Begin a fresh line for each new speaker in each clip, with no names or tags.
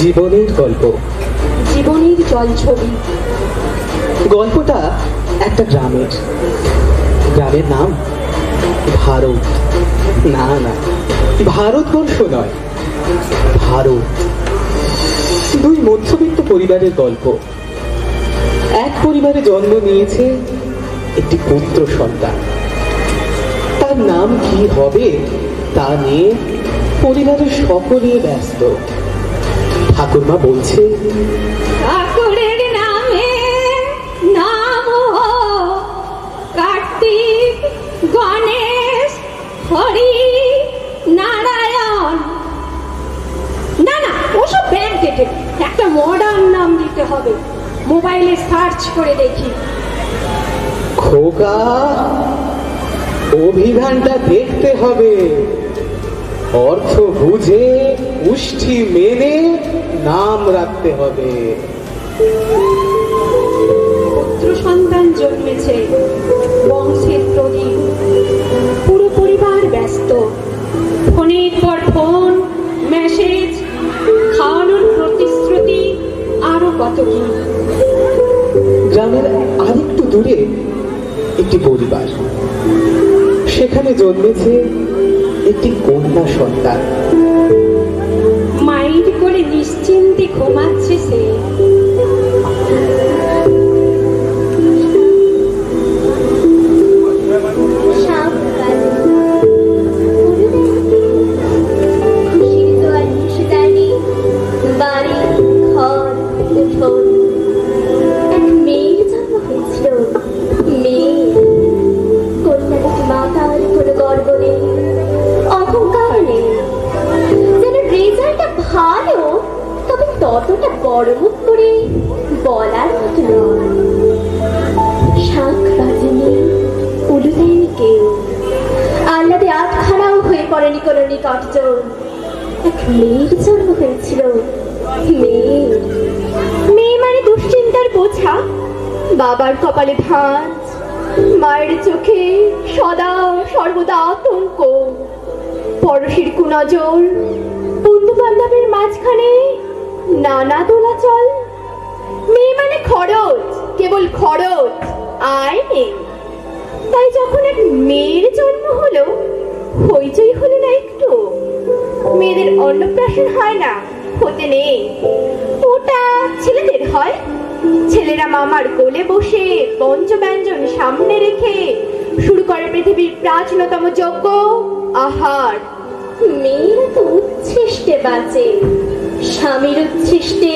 জীবনের গল্প,
জীবনের জলছবি।
গল্পটা একটা গ্রামের নাম ভারত। না না, ভারতবর্ষ নয়, ভারত। দুই মধ্যবিত্ত পরিবারের গল্প। এক পরিবারে জন্ম নিয়েছে একটি পুত্র সন্তান। তার নাম কি হবে তা নিয়ে পরিবারের সকলে ব্যস্ত। ঠাকুরমা বলছে,
ঠাকুরের নামে নাম কার্তিক, গণেশ, হরি, নারায়ণ। না না, ওসব ব্যাকডেটেড, একটা মডার্ন নাম দিতে হবে। মোবাইলে সার্চ করে দেখি।
খোকা, অভিধানটা দেখতে হবে, অর্থ বুঝে পুষ্টি মেনে নাম রাখতে হবে।
পুত্র সন্তান জন্মেছে, বংশের প্রদীপ। পুরো পরিবার ব্যস্ত, ফোনের পর ফোন, মেসেজ, খাওয়ানোর প্রতিশ্রুতি, আরো কত কি।
গ্রামের আরেকটু দূরে একটি পরিবার, সেখানে জন্মেছে একটি কন্যা সন্তান।
মাইন্ড করে নিশ্চিন্তে ঘুমাচ্ছে সে।
ততটা বড় মুখ করে বলার মতো নয়। শাঁখ বাজেনি, উলু দেয়নি কেউ, আহ্লাদে আটখানাও হয়ে পড়েনি কোনো নিকটজন। এক মেয়ের জন্ম হয়েছিল। মেয়ে মানে দুশ্চিন্তার বোঝা, বাবার কপালে ভাঁজ, মায়ের চোখে সদা সর্বদা আতঙ্ক, পড়শির কুনজর, বন্ধু বান্ধবের মাঝখানে নানা দোলাচল। মেয়ে মানে খরচ, কেবল খরচ, আয় নেই। তাই যখন এক মেয়ের জন্ম হলো, হইচই হলো না একটু। মেয়েদের অন্নপ্রাশন হয় না, হতে নেই, ওটা ছেলেদের হয়। ছেলেরা মামার কোলে বসে পঞ্চব্যঞ্জন সামনে রেখে শুরু করে পৃথিবীর প্রাচীনতম যজ্ঞ, আহার। মেয়েরা তো উচ্ছিষ্টে বাঁচে, স্বামীর উচ্ছিষ্টে,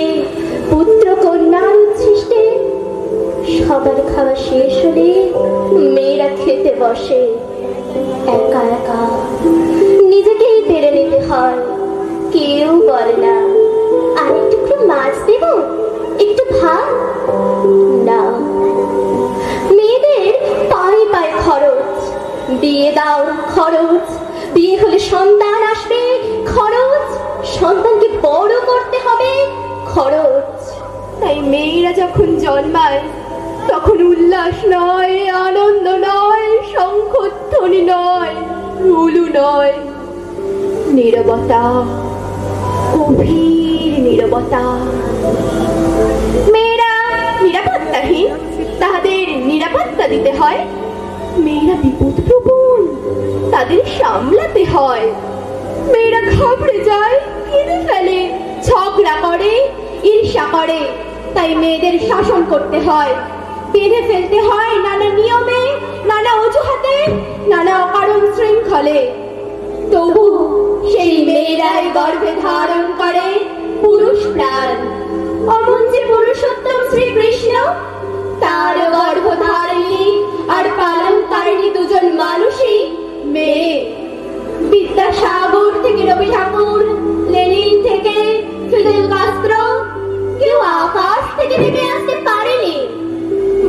পুত্র কন্যার উচ্ছিষ্টে। সবার খাওয়া শেষ হলে মেয়েরা খেতে বসে। একা একা নিজেকেই পেরে নিতে হয়। কেউ বলে না, আর একটু মাছ দেব, একটু ভাত। না, মেয়েদের পায়ে পায়ে খরচ। বিয়ে দাও, খরচ। বিয়ে হলে সন্তান আসবে, খরচ। সন্তানকে বড় করতে হবে, খরচ। তাই মেয়েরা যখন জন্মায়, তখন উল্লাস নয়, আনন্দ নয়, শঙ্খধ্বনি নয়, উলু নয়, নীরবতা, গভীর নীরবতা। মেয়েরা নিরাপত্তাহীন, তাদের নিরাপত্তা দিতে হয়। মেয়েরা বিপদপ্রবণ, তাদের সামলাতে হয়। মেয়েরা ঘাবড়ে যায়, কেঁদে ফেলে, ঝগড়া করে, ঈর্ষা করে। তাই মেয়েদের শাসন করতে হয়, বেঁধে ফেলতে হয় নানা নিয়মে, নানা অজুহাতে, নানা অকারণ শৃঙ্খলে। তবু সেই মেয়েরাই গর্ভে ধারণ করে পুরুষ প্রাণ। অমন যে পুরুষোত্তম শ্রীকৃষ্ণ, তার গর্ভধারিণী আর পালনকারিণী দুজন মানুষই মেয়ে। বিদ্যাসাগর থেকে রবি ঠাকুর, লেনিন থেকে ফিদেল কাস্ত্রো, কেউ আকাশ থেকে নেমে আসতে পারেনি।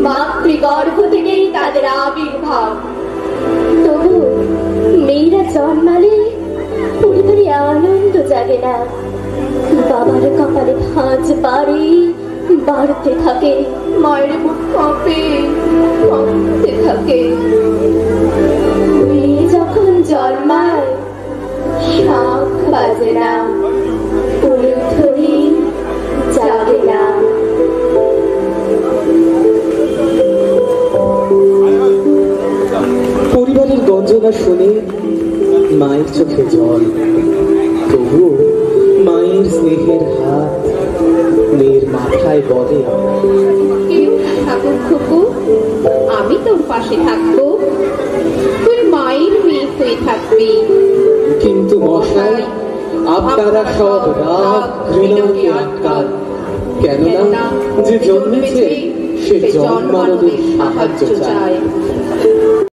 মাতৃগর্ভ থেকেই তাদের আবির্ভাব। তবু মেয়েরা জন্মালে পরিবারে আনন্দ জাগে না। বাবার কপালে ভাঁজ বাড়তে থাকে, মায়ের বুক কাঁপতে থাকে। মেয়ে যখন জন্মায়, শাঁখ বাজে না,
গঞ্জনা শুনে মায়ের চোখে জল, তবু মায়ের স্নেহের হাত মেয়ের মাথায় বলে,
কেউ ঠাকুর খুকু, আমি তোর পাশে থাকবো, তুই মায়ের মেয়ে হয়ে থাকবি।
কিন্তু মশাই, আপনারা সব রাগ ঘৃণাকে আটকান, কেননা যে জন্মেছে সে জন্মানোদের সাহায্য চায়।